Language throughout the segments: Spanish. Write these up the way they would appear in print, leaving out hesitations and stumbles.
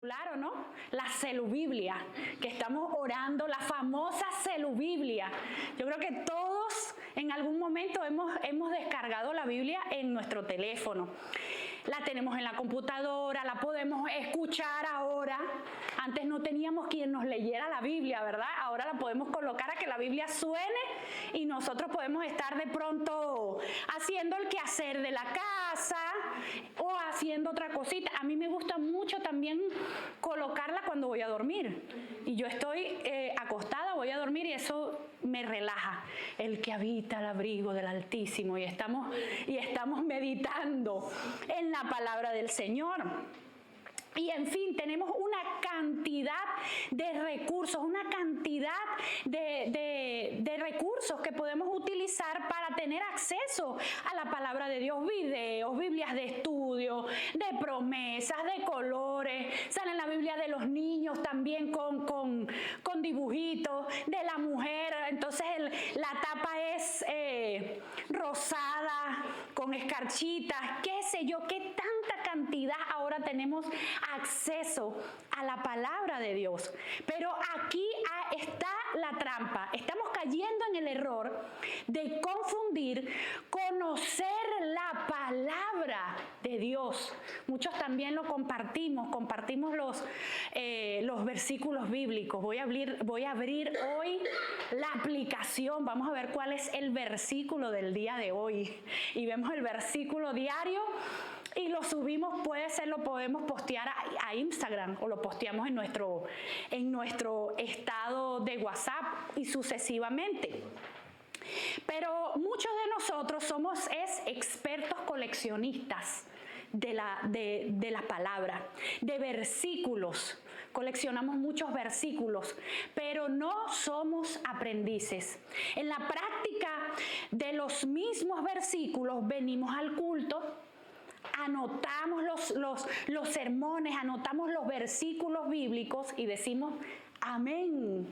Claro, ¿no? La celubiblia, que estamos orando, la famosa celubiblia. Yo creo que todos en algún momento hemos descargado la Biblia en nuestro teléfono. La tenemos en la computadora, la podemos escuchar ahora. Antes no teníamos quien nos leyera la Biblia, ¿verdad? Ahora la podemos colocar a que la Biblia suene y nosotros podemos estar de pronto haciendo el quehacer de la casa o haciendo otra cosita. A mí me gusta mucho también colocarla cuando voy a dormir. Y yo estoy acostada, voy a dormir y eso me relaja. El que habita al abrigo del Altísimo y estamos meditando en la palabra del Señor. Y en fin, tenemos una cantidad de recursos, una cantidad de recursos que podemos utilizar para tener acceso a la palabra de Dios. Videos, Biblias de estudio, de promesas, de colores. Sale en la Biblia de los niños también con dibujitos, de la mujer. Entonces la tapa es rosada, con escarchitas, qué sé yo, qué tanta cantidad ahora tenemos acceso a la palabra de Dios. Pero aquí está la trampa. Estamos cayendo en el error de confundir conocer la palabra de Dios. Muchos también lo compartimos los versículos bíblicos. Voy a abrir hoy la aplicación. Vamos a ver cuál es el versículo del día de hoy. Y vemos el versículo diario y lo subimos, lo podemos postear a Instagram o lo posteamos en nuestro estado de WhatsApp y sucesivamente. Pero muchos de nosotros somos expertos coleccionistas de la palabra, de versículos. Coleccionamos muchos versículos, pero no somos aprendices. En la práctica de los mismos versículos venimos al culto, anotamos los sermones, anotamos los versículos bíblicos y decimos amén.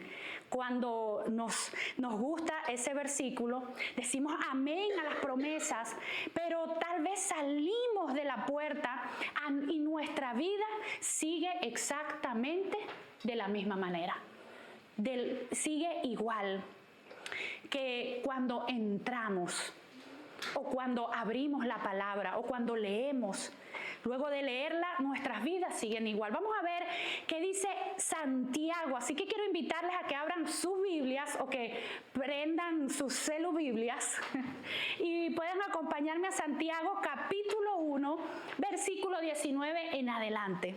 Cuando nos gusta ese versículo, decimos amén a las promesas, pero tal vez salimos de la puerta y nuestra vida sigue exactamente de la misma manera. Sigue igual que cuando entramos, o cuando abrimos la palabra, o cuando leemos. Luego de leerla, nuestras vidas siguen igual. Vamos a ver qué dice Santiago. Así que quiero invitarles a que abran sus Biblias o que prendan sus celubiblias y puedan acompañarme a Santiago capítulo 1, versículo 19 en adelante.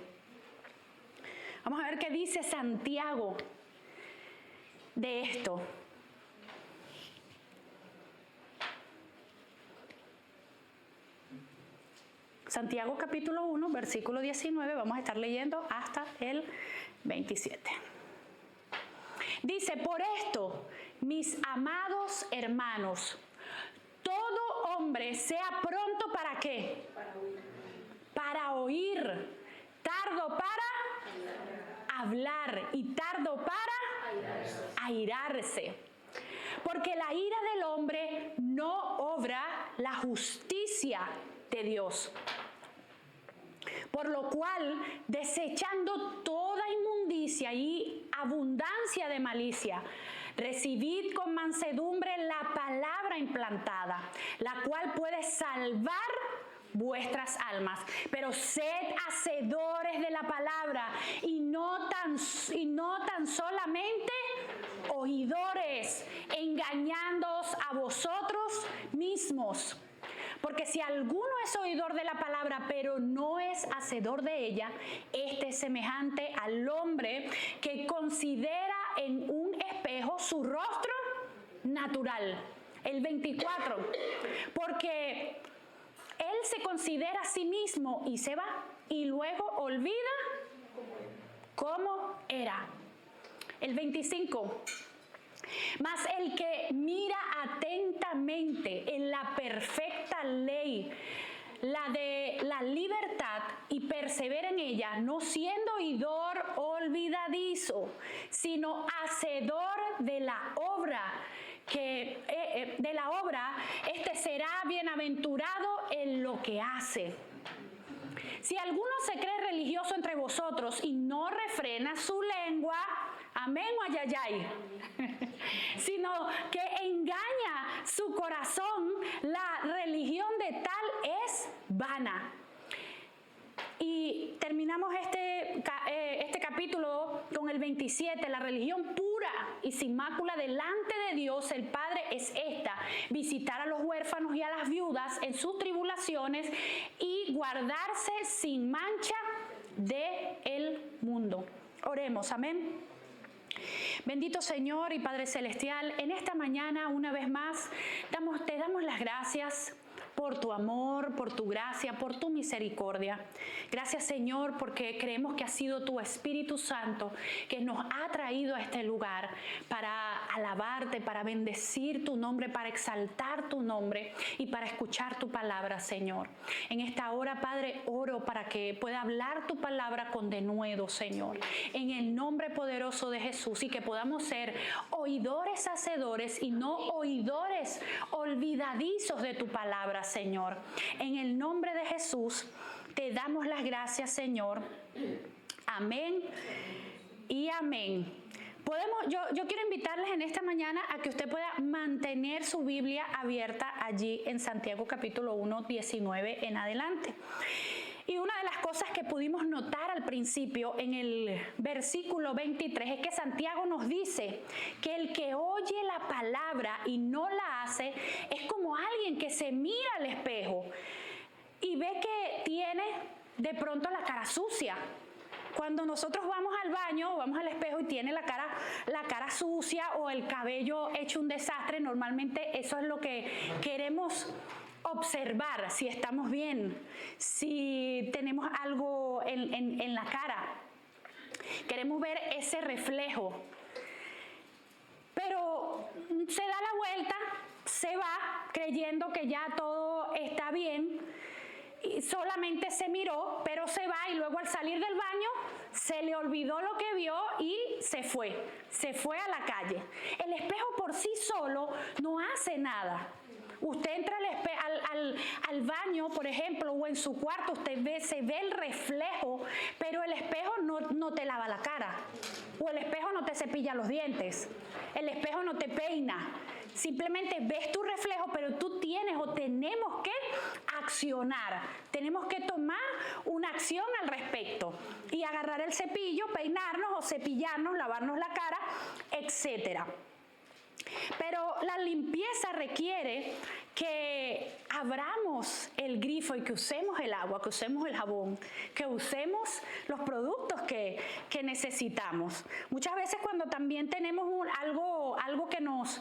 Vamos a ver qué dice Santiago de esto. Santiago capítulo 1, versículo 19, vamos a estar leyendo hasta el 27. Dice, por esto, mis amados hermanos, todo hombre sea pronto ¿para qué? Para oír, tardo para hablar y tardo para airarse. Porque la ira del hombre no obra la justicia de Dios. Por lo cual, desechando toda inmundicia y abundancia de malicia, recibid con mansedumbre la palabra implantada, la cual puede salvar vuestras almas. Pero sed hacedores de la palabra y no tan solamente oidores, engañándoos a vosotros mismos. Porque si alguno es oidor de la palabra, pero no es hacedor de ella, este es semejante al hombre que considera en un espejo su rostro natural. El 24. Porque él se considera a sí mismo y se va, y luego olvida cómo era. El 25. Mas el que mira atentamente en la perfecta ley, la de la libertad, y persevera en ella, no siendo oidor olvidadizo, sino hacedor de la obra, este será bienaventurado en lo que hace. Si alguno se cree religioso entre vosotros y no refrena su lengua, amén o ayayay, sino que engaña su corazón, la religión de tal es vana. Y terminamos este capítulo con el 27, la religión pura y sin mácula delante de Dios el Padre es esta: visitar a los huérfanos y a las viudas en sus tribulaciones y guardarse sin mancha del mundo. Oremos, amén. Bendito Señor y Padre Celestial, en esta mañana una vez más te damos las gracias por tu amor, por tu gracia, por tu misericordia. Gracias, Señor, porque creemos que ha sido tu Espíritu Santo que nos ha traído a este lugar para alabarte, para bendecir tu nombre, para exaltar tu nombre y para escuchar tu palabra, Señor. En esta hora, Padre, oro para que pueda hablar tu palabra con denuedo, Señor, en el nombre poderoso de Jesús, y que podamos ser oidores hacedores y no oidores olvidadizos de tu palabra, Señor. En el nombre de Jesús te damos las gracias, Señor. Amén y amén. Yo quiero invitarles en esta mañana a que usted pueda mantener su Biblia abierta allí en Santiago capítulo 1, 19 en adelante. Y una de las cosas que pudimos notar al principio en el versículo 23 es que Santiago nos dice que el que oye la palabra y no la hace es como alguien que se mira al espejo y ve que tiene de pronto la cara sucia. Cuando nosotros vamos al baño o vamos al espejo y tiene la cara sucia o el cabello hecho un desastre, normalmente eso es lo que queremos observar, si estamos bien, si tenemos algo en la cara. Queremos ver ese reflejo. Pero se da la vuelta, se va creyendo que ya todo está bien, y solamente se miró, pero se va, y luego al salir del baño se le olvidó lo que vio y se fue a la calle. El espejo por sí solo no hace nada. Usted entra al baño, por ejemplo, o en su cuarto, se ve el reflejo, pero el espejo no te lava la cara, o el espejo no te cepilla los dientes, el espejo no te peina. Simplemente ves tu reflejo, pero tú tenemos que accionar, tenemos que tomar una acción al respecto y agarrar el cepillo, peinarnos o cepillarnos, lavarnos la cara, etcétera. Pero la limpieza requiere que abramos el grifo y que usemos el agua, que usemos el jabón, que usemos los productos que necesitamos. Muchas veces cuando también tenemos algo que nos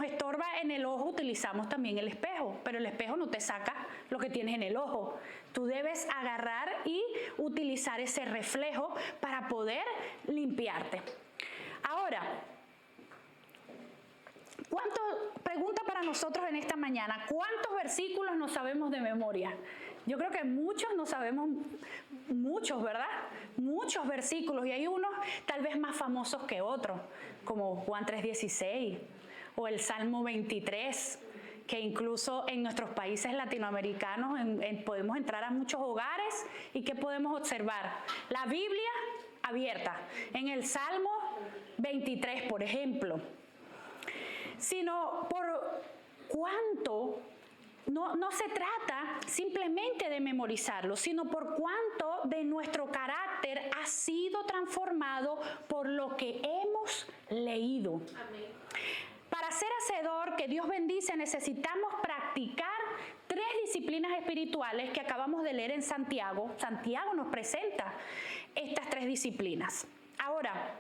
estorba en el ojo, utilizamos también el espejo, pero el espejo no te saca lo que tienes en el ojo. Tú debes agarrar y utilizar ese reflejo para poder limpiarte. Ahora, pregunta para nosotros en esta mañana: ¿cuántos versículos nos sabemos de memoria? Yo creo que muchos nos sabemos, muchos, ¿verdad? Muchos versículos, y hay unos tal vez más famosos que otros, como Juan 3:16 o el Salmo 23, que incluso en nuestros países latinoamericanos podemos entrar a muchos hogares y ¿qué podemos observar? La Biblia abierta, en el Salmo 23, por ejemplo. Sino por cuánto, no se trata simplemente de memorizarlo, sino por cuánto de nuestro carácter ha sido transformado por lo que hemos leído. Amén. Para ser hacedor que Dios bendice, necesitamos practicar 3 disciplinas espirituales que acabamos de leer en Santiago. Santiago nos presenta estas 3 disciplinas. Ahora,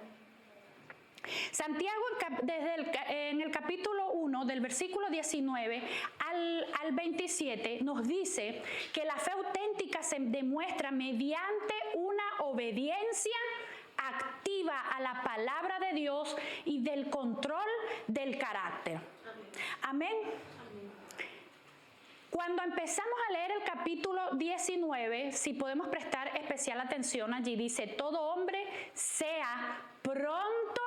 Santiago en el capítulo 1, del versículo 19 al 27, nos dice que la fe auténtica se demuestra mediante una obediencia activa a la palabra de Dios y del control del carácter. Amén. Cuando empezamos a leer el capítulo 19, si podemos prestar especial atención, allí dice: todo hombre sea pronto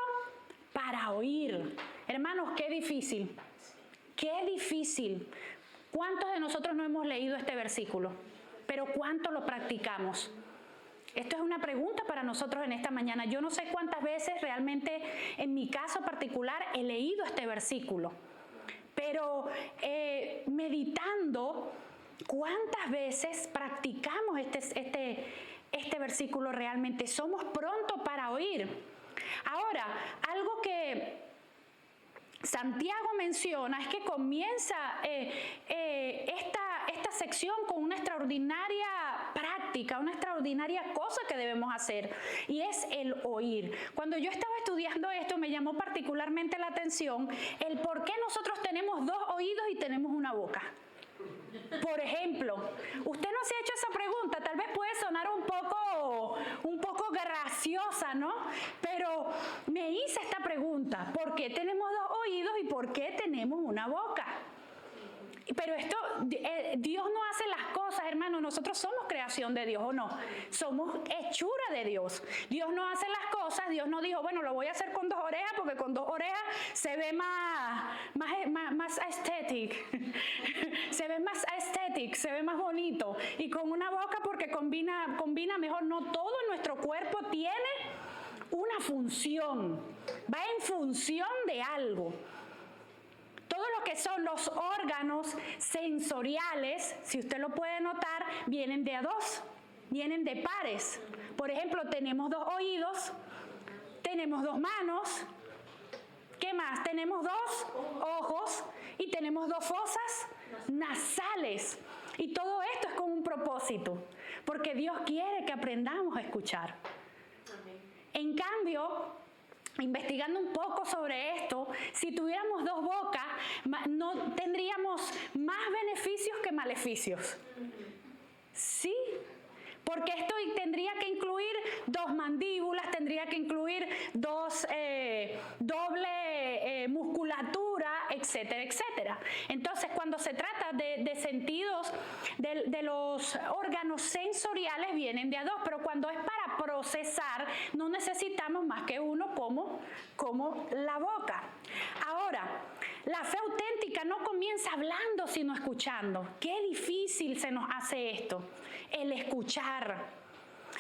para oír. Hermanos, qué difícil. Qué difícil. ¿Cuántos de nosotros no hemos leído este versículo? pero ¿cuánto lo practicamos? Esto es una pregunta para nosotros en esta mañana. Yo no sé cuántas veces realmente, en mi caso particular, he leído este versículo, pero meditando, ¿cuántas veces practicamos este versículo realmente? Somos prontos para oír. Ahora, algo que Santiago menciona es que comienza esta sección con una extraordinaria práctica, una extraordinaria cosa que debemos hacer, y es el oír. Cuando yo estaba estudiando esto, me llamó particularmente la atención el por qué nosotros tenemos 2 oídos y tenemos una boca. Por ejemplo, usted no se ha hecho esa pregunta, tal vez puede sonar un poco graciosa, ¿no? Pero me hice esta pregunta: ¿por qué tenemos 2 oídos y por qué tenemos una boca? Pero esto, Dios no hace las cosas, hermano. Nosotros somos creación de Dios, ¿o no? Somos hechura de Dios. Dios no hace las cosas. Dios no dijo, bueno, lo voy a hacer con 2 orejas porque con 2 orejas se ve más aesthetic. Se ve más aesthetic, se ve más bonito. Y con una boca porque combina mejor. No, todo nuestro cuerpo tiene una función. Va en función de algo. Todo lo que son los órganos sensoriales, si usted lo puede notar, vienen de a 2, vienen de pares. Por ejemplo, tenemos 2 oídos, tenemos 2 manos, ¿qué más? Tenemos 2 ojos y tenemos 2 fosas nasales. Y todo esto es con un propósito, porque Dios quiere que aprendamos a escuchar. En cambio, investigando un poco sobre esto, si tuviéramos 2 bocas, no tendríamos más beneficios que maleficios. ¿Sí? Porque esto tendría que incluir 2 mandíbulas, tendría que incluir doble musculatura, etcétera, etcétera. Entonces, cuando se trata de sentidos, de los órganos sensoriales, vienen de a 2, pero cuando es para procesar, no necesitamos más que uno como la boca. Ahora, la fe auténtica no comienza hablando, sino escuchando. Qué difícil se nos hace esto, el escuchar.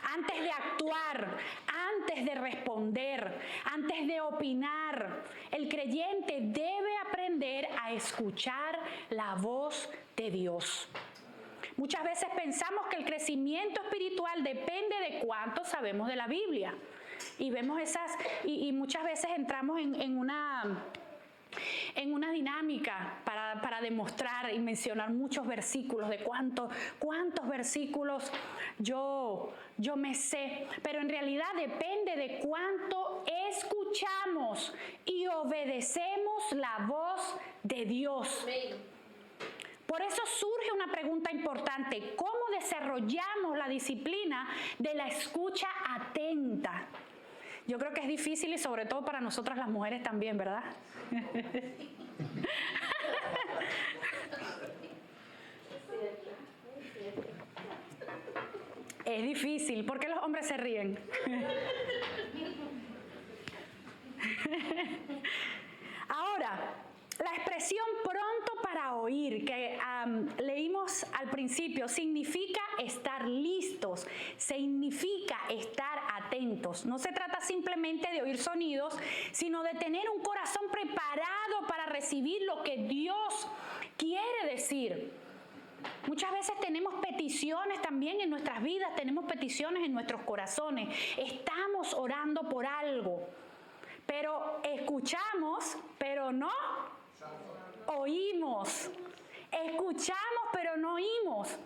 Antes de actuar, antes de responder, antes de opinar, el creyente debe aprender a escuchar la voz de Dios. Muchas veces pensamos que el crecimiento espiritual depende de cuánto sabemos de la Biblia. Y vemos y muchas veces entramos en una dinámica para demostrar y mencionar muchos versículos, de cuántos versículos yo me sé, pero en realidad depende de cuánto escuchamos y obedecemos la voz de Dios. Por eso surge una pregunta importante: ¿cómo desarrollamos la disciplina de la escucha atenta? Yo creo que es difícil, y sobre todo para nosotras las mujeres también, ¿verdad? Es difícil. ¿Por qué los hombres se ríen? Ahora, la expresión pronto para oír que leímos al principio significa estar listos, significa estar atentos. No se trata simplemente de oír sonidos, sino de tener un corazón preparado para recibir lo que Dios quiere decir. Muchas veces tenemos peticiones también en nuestras vidas, tenemos peticiones en nuestros corazones. Estamos orando por algo, pero escuchamos, pero no oímos. Escuchamos, pero no oímos.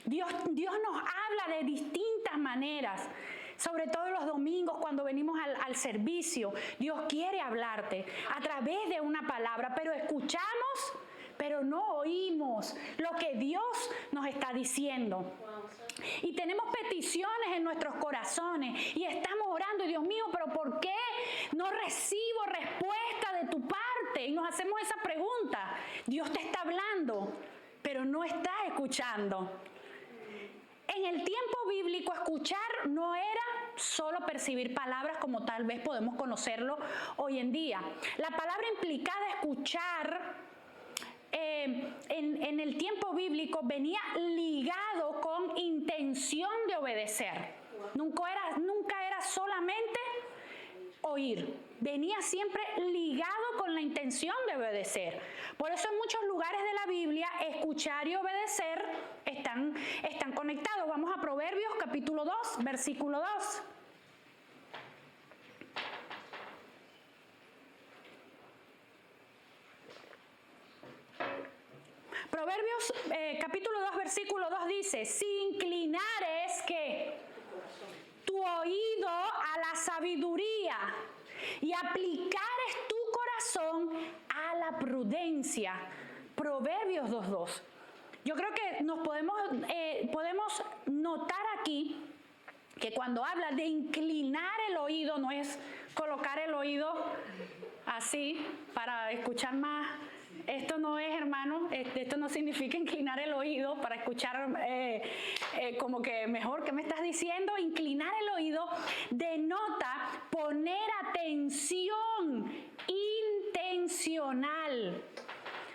Dios nos habla de distintas maneras. Sobre todo los domingos cuando venimos al servicio, Dios quiere hablarte a través de una palabra, pero escuchamos, pero no oímos lo que Dios nos está diciendo. Y tenemos peticiones en nuestros corazones y estamos orando, y Dios mío, pero ¿por qué no recibo respuesta de tu parte? Y nos hacemos esa pregunta. Dios te está hablando, pero no está escuchando. En el tiempo bíblico, escuchar no era solo percibir palabras como tal vez podemos conocerlo hoy en día. La palabra implicada escuchar en el tiempo bíblico venía ligado con intención de obedecer. Nunca era solamente oír. Venía siempre ligado con la intención de obedecer. Por eso en muchos lugares de la Biblia, escuchar y obedecer están conectados. Vamos a Proverbios capítulo 2, versículo 2. Proverbios capítulo 2, versículo 2 dice: si inclinares, ¿qué? Tu oído a la sabiduría y aplicares tu corazón a la prudencia. Proverbios 2:2. Yo creo que podemos notar aquí que cuando habla de inclinar el oído, no es colocar el oído así para escuchar más. Esto no es, hermano, esto no significa inclinar el oído para escuchar como que mejor. ¿Qué me estás diciendo? Inclinar el oído denota poner atención intencional.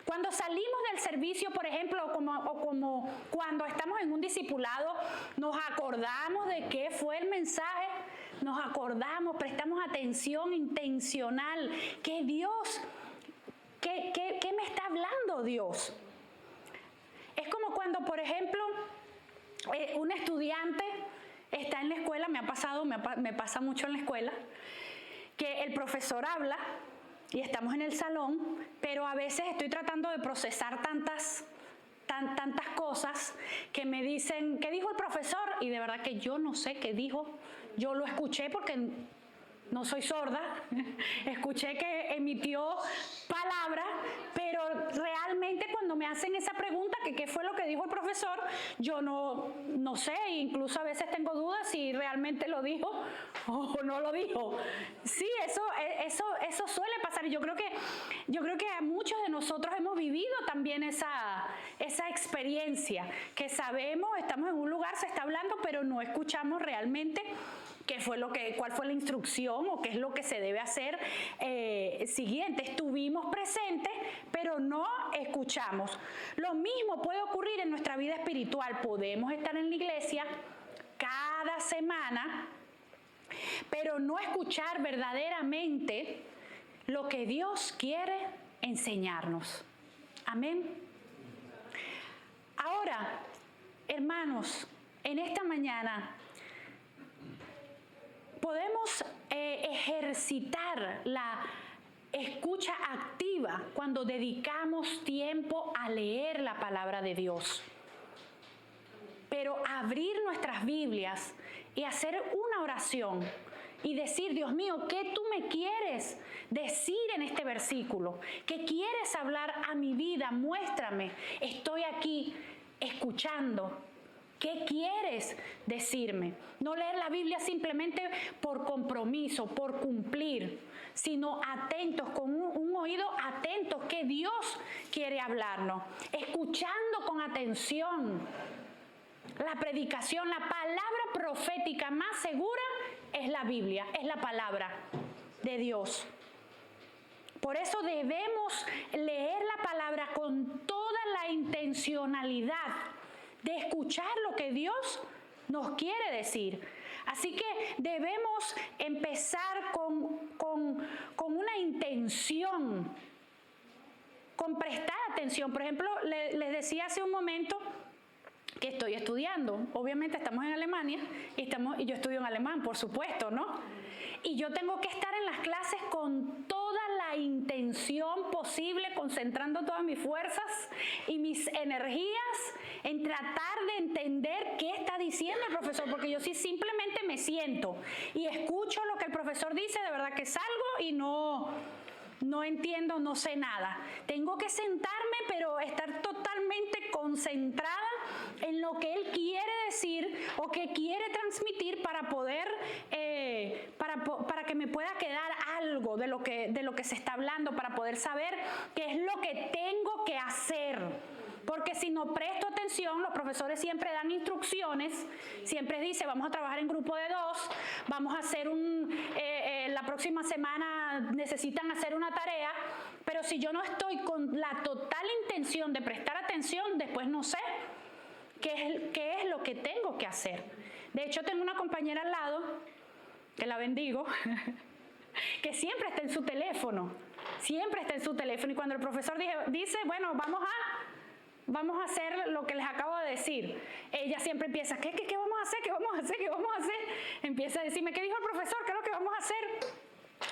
Cuando salimos del servicio, por ejemplo, o como cuando estamos en un discipulado, nos acordamos de qué fue el mensaje, nos acordamos, prestamos atención intencional, que Dios... ¿Qué me está hablando Dios? Es como cuando, por ejemplo, un estudiante está en la escuela, me pasa mucho en la escuela, que el profesor habla y estamos en el salón, pero a veces estoy tratando de procesar tantas cosas que me dicen, ¿qué dijo el profesor? Y de verdad que yo no sé qué dijo. Yo lo escuché porque no soy sorda, escuché que emitió palabras, pero realmente cuando me hacen esa pregunta, que qué fue lo que dijo el profesor, yo no sé, incluso a veces tengo dudas si realmente lo dijo o no lo dijo. Sí, eso suele pasar, y yo creo que a muchos de nosotros hemos vivido también esa experiencia, que sabemos, estamos en un lugar, se está hablando, pero no escuchamos realmente cuál fue la instrucción o qué es lo que se debe hacer siguiente. Estuvimos presentes, pero no escuchamos. Lo mismo puede ocurrir en nuestra vida espiritual. Podemos estar en la iglesia cada semana, pero no escuchar verdaderamente lo que Dios quiere enseñarnos. Amén. Ahora, hermanos, en esta mañana podemos ejercitar la escucha activa cuando dedicamos tiempo a leer la palabra de Dios. Pero abrir nuestras Biblias y hacer una oración y decir: Dios mío, ¿qué tú me quieres decir en este versículo? ¿Qué quieres hablar a mi vida? Muéstrame. Estoy aquí escuchando. ¿Qué quieres decirme? No leer la Biblia simplemente por compromiso, por cumplir, sino atentos, con un oído atento, que Dios quiere hablarnos, escuchando con atención la predicación. La palabra profética más segura es la Biblia, es la palabra de Dios. Por eso debemos leer la palabra con toda la intencionalidad de escuchar lo que Dios nos quiere decir. Así que debemos empezar con una intención, con prestar atención. Por ejemplo, les decía hace un momento que estoy estudiando. Obviamente estamos en Alemania y yo estudio en alemán, por supuesto, ¿no? Y yo tengo que estar en las clases con toda la intención posible, concentrando todas mis fuerzas y mis energías en tratar de entender qué está diciendo el profesor, porque yo sí simplemente me siento y escucho lo que el profesor dice, de verdad que salgo y no entiendo, no sé nada. Tengo que sentarme, pero estar totalmente concentrada en lo que él quiere decir o que quiere transmitir para poder, para que me pueda quedar algo de lo que se está hablando, para poder saber qué es lo que tengo que hacer. Porque si no presto atención, los profesores siempre dan instrucciones, siempre dice: vamos a trabajar en grupo de 2, vamos a hacer la próxima semana necesitan hacer una tarea, pero si yo no estoy con la total intención de prestar atención, después no sé qué es lo que tengo que hacer. De hecho, tengo una compañera al lado, que la bendigo, que siempre está en su teléfono, y cuando el profesor dice, bueno, vamos a hacer lo que les acabo de decir, ella siempre empieza, ¿qué vamos a hacer? ¿Qué vamos a hacer? ¿Qué vamos a hacer? Empieza a decirme, ¿qué dijo el profesor? ¿Qué es lo que vamos a hacer?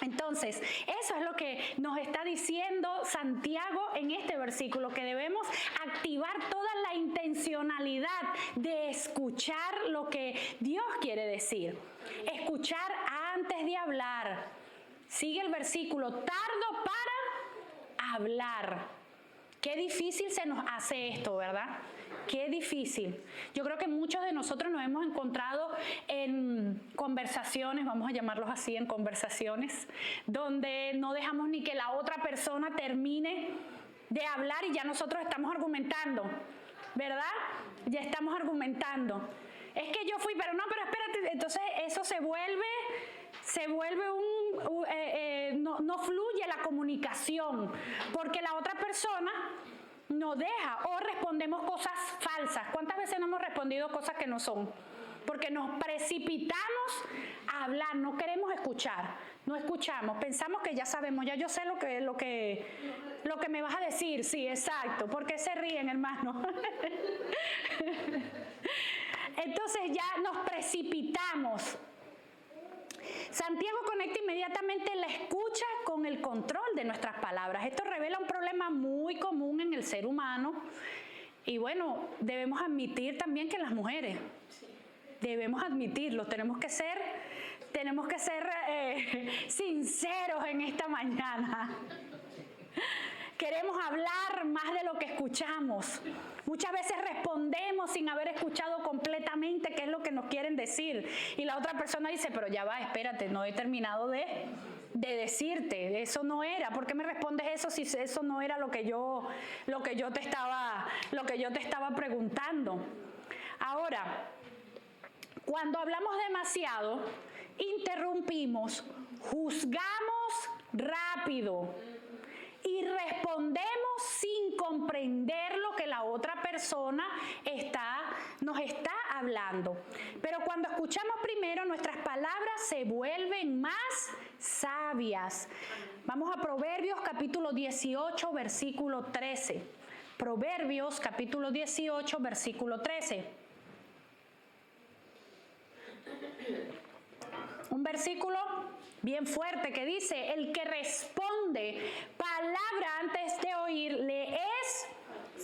Entonces, eso es lo que nos está diciendo Santiago en este versículo, que debemos activar toda la intencionalidad de escuchar lo que Dios quiere decir. Escuchar antes de hablar. Sigue el versículo, tardo para hablar. Qué difícil se nos hace esto, ¿verdad? Qué difícil. Yo creo que muchos de nosotros nos hemos encontrado en conversaciones, vamos a llamarlos así, en conversaciones, donde no dejamos ni que la otra persona termine de hablar y ya nosotros estamos argumentando, ¿verdad? Ya estamos argumentando. Es que yo fui, pero espérate, entonces eso se vuelve no fluye la comunicación, porque la otra persona no deja o respondemos cosas falsas. ¿Cuántas veces no hemos respondido cosas que no son? Porque nos precipitamos a hablar, no queremos escuchar, no escuchamos, pensamos que ya sabemos, ya yo sé lo que me vas a decir, sí, exacto. ¿Por qué se ríen, hermano? Entonces ya nos precipitamos. Santiago conecta inmediatamente la escucha con el control de nuestras palabras. Esto revela un problema muy común en el ser humano. Y bueno, debemos admitir también que las mujeres, debemos admitirlo, tenemos que ser sinceros en esta mañana. Queremos hablar más de lo que escuchamos. Muchas veces respondemos sin haber escuchado completamente qué es lo que nos quieren decir. Y la otra persona dice, pero ya va, espérate, no he terminado de decirte, eso no era. ¿Por qué me respondes eso si eso no era lo que yo te estaba preguntando? Ahora, cuando hablamos demasiado, interrumpimos, juzgamos rápido y respondemos sin comprender lo que la otra persona nos está hablando. Pero cuando escuchamos primero, nuestras palabras se vuelven más sabias. Vamos a Proverbios capítulo 18, versículo 13. Proverbios capítulo 18, versículo 13. Un versículo bien fuerte que dice, el que responde palabra antes de oír le es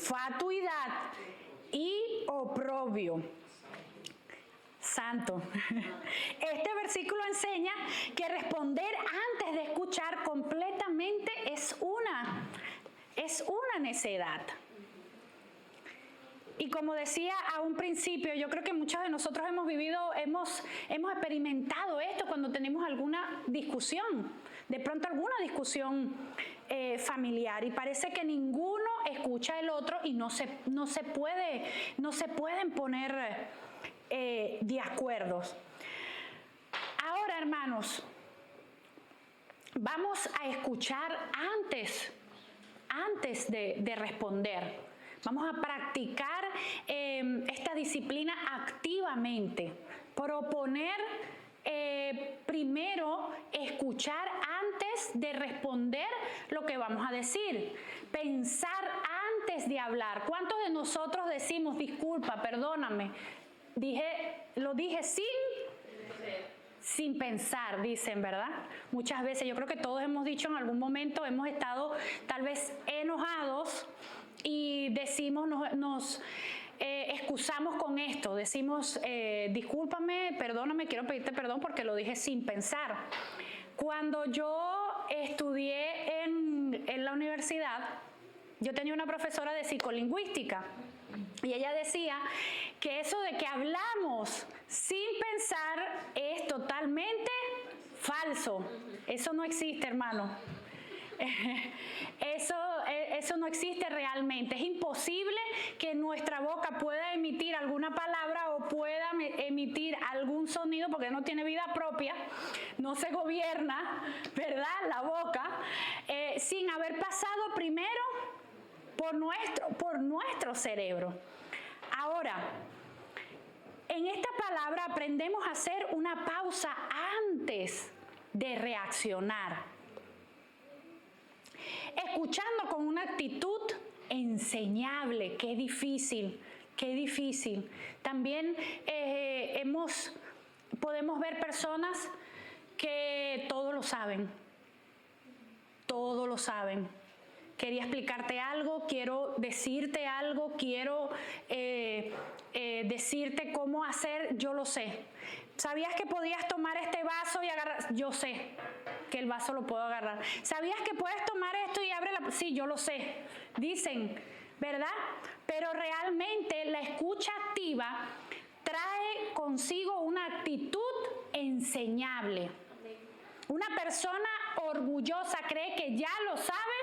fatuidad y oprobio. Santo. Este versículo enseña que responder antes de escuchar completamente es una necedad. Y como decía a un principio, yo creo que muchos de nosotros hemos experimentado esto cuando tenemos alguna discusión, de pronto alguna discusión familiar, y parece que ninguno escucha al otro y no se pueden poner de acuerdo. Ahora, hermanos, vamos a escuchar antes de responder. Vamos a practicar esta disciplina activamente. Proponer primero escuchar antes de responder lo que vamos a decir. Pensar antes de hablar. ¿Cuántos de nosotros decimos, disculpa, perdóname? Lo dije sin pensar, dicen, ¿verdad? Muchas veces, yo creo que todos hemos dicho en algún momento, hemos estado tal vez enojados y decimos, nos excusamos con esto, decimos, discúlpame, perdóname, quiero pedirte perdón porque lo dije sin pensar. Cuando yo estudié en la universidad, yo tenía una profesora de psicolingüística y ella decía que eso de que hablamos sin pensar es totalmente falso. Eso no existe, hermano. Eso no existe realmente. Es imposible que nuestra boca pueda emitir alguna palabra o pueda emitir algún sonido porque no tiene vida propia, no se gobierna, ¿verdad? La boca, sin haber pasado primero por nuestro cerebro. Ahora, palabra aprendemos a hacer una pausa antes de reaccionar, escuchando con una actitud enseñable. Qué difícil, qué difícil. También podemos ver personas que todo lo saben, todo lo saben. Quería explicarte algo, quiero decirte algo, quiero decirte cómo hacer, yo lo sé. ¿Sabías que podías tomar este vaso y agarrar? Yo sé que el vaso lo puedo agarrar. ¿Sabías que puedes tomar esto y abre la? Sí, yo lo sé. Dicen, ¿verdad? Pero realmente la escucha activa trae consigo una actitud enseñable. Una persona orgullosa cree que ya lo sabe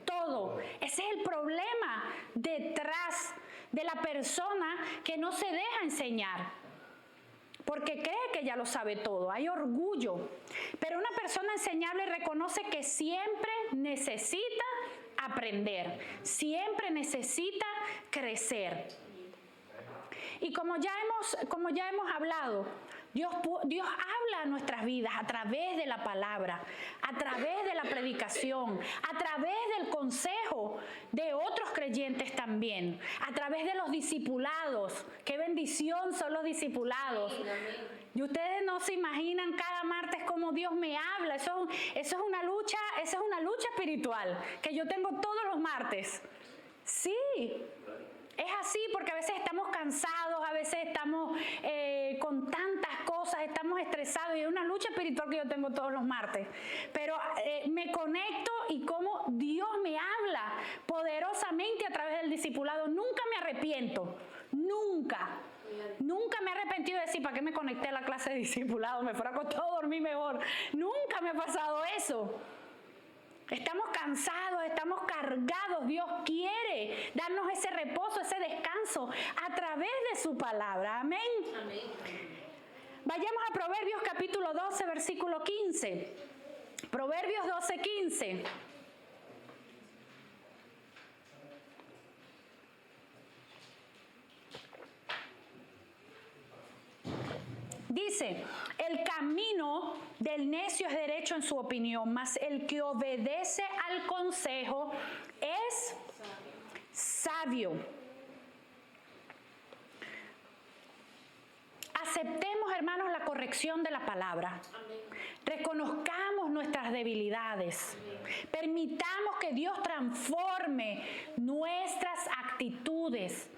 todo. Ese es el problema detrás de la persona que no se deja enseñar. Porque cree que ya lo sabe todo, hay orgullo. Pero una persona enseñable reconoce que siempre necesita aprender, siempre necesita crecer. Y como ya hemos hablado, Dios habla a nuestras vidas a través de la palabra, a través de la predicación, a través del consejo de otros creyentes también, a través de los discipulados. ¡Qué bendición son los discipulados! Y ustedes no se imaginan cada martes cómo Dios me habla. Eso es una lucha espiritual que yo tengo todos los martes. Sí. Es así porque a veces estamos cansados, a veces estamos con tantas cosas, estamos estresados y es una lucha espiritual que yo tengo todos los martes. Pero me conecto y cómo Dios me habla poderosamente a través del discipulado. Nunca me arrepiento, nunca me he arrepentido de decir, ¿para qué me conecté a la clase de discipulado? Me fuera acostado a dormir mejor. Nunca me ha pasado eso. Estamos cansados, estamos cargados. Dios quiere darnos ese reposo, ese descanso a través de su palabra. Amén. Amén. Vayamos a Proverbios capítulo 12, versículo 15. Proverbios 12, 15. Dice, el camino del necio es derecho en su opinión, mas el que obedece al consejo es sabio. Aceptemos, hermanos, la corrección de la palabra. Reconozcamos nuestras debilidades. Permitamos que Dios transforme nuestras actitudes.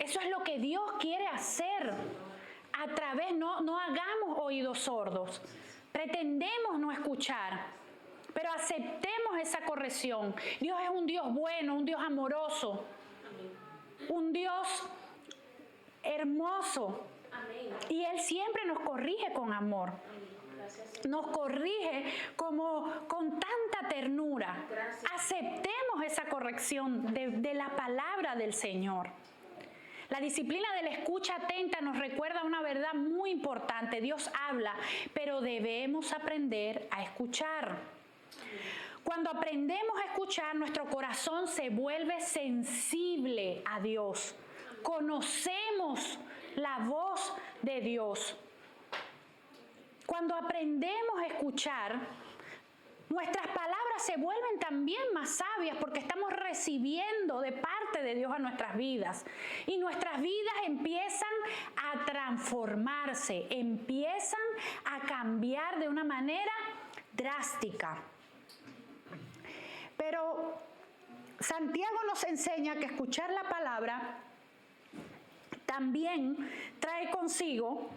Eso es lo que Dios quiere hacer. A través, no hagamos oídos sordos. Pretendemos no escuchar, pero aceptemos esa corrección. Dios es un Dios bueno, un Dios amoroso, un Dios hermoso. Y Él siempre nos corrige con amor. Nos corrige con tanta ternura. Aceptemos esa corrección de la palabra del Señor. La disciplina de la escucha atenta nos recuerda una verdad muy importante. Dios habla, pero debemos aprender a escuchar. Cuando aprendemos a escuchar, nuestro corazón se vuelve sensible a Dios. Conocemos la voz de Dios. Cuando aprendemos a escuchar, nuestras palabras se vuelven también más sabias porque estamos recibiendo de parte de Dios a nuestras vidas. Y nuestras vidas empiezan a transformarse, empiezan a cambiar de una manera drástica. Pero Santiago nos enseña que escuchar la palabra también trae consigo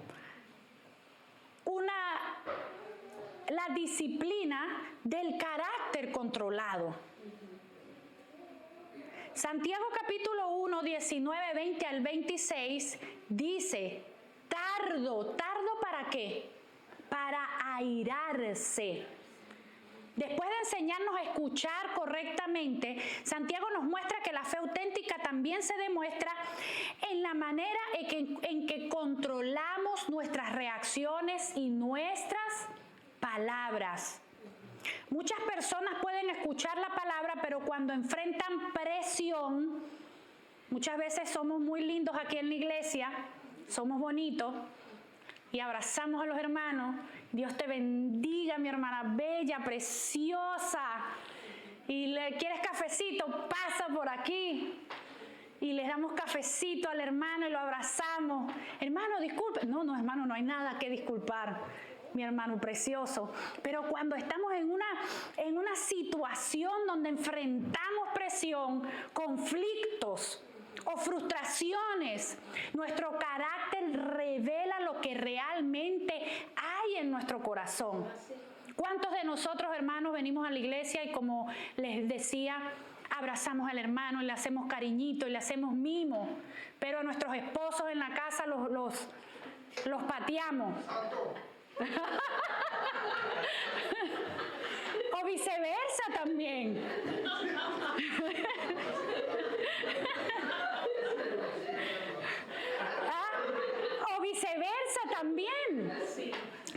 la disciplina del carácter controlado. Santiago capítulo 1, 19, 20 al 26 dice, ¿tardo para qué? Para airarse. Después de enseñarnos a escuchar correctamente, Santiago nos muestra que la fe auténtica también se demuestra en la manera en que controlamos nuestras reacciones y nuestras palabras. Muchas personas pueden escuchar la palabra, pero cuando enfrentan presión, muchas veces somos muy lindos aquí en la iglesia, somos bonitos, y abrazamos a los hermanos. Dios te bendiga, mi hermana bella, preciosa. Y le quieres cafecito, pasa por aquí. Y les damos cafecito al hermano y lo abrazamos. Hermano, disculpe. No, hermano, no hay nada que disculpar, mi hermano precioso. Pero cuando estamos en una situación donde enfrentamos presión, conflictos o frustraciones, nuestro carácter revela lo que realmente hay en nuestro corazón. ¿Cuántos de nosotros, hermanos, venimos a la iglesia y, como les decía, abrazamos al hermano y le hacemos cariñito y le hacemos mimo, pero a nuestros esposos en la casa los pateamos? O viceversa también. O viceversa también.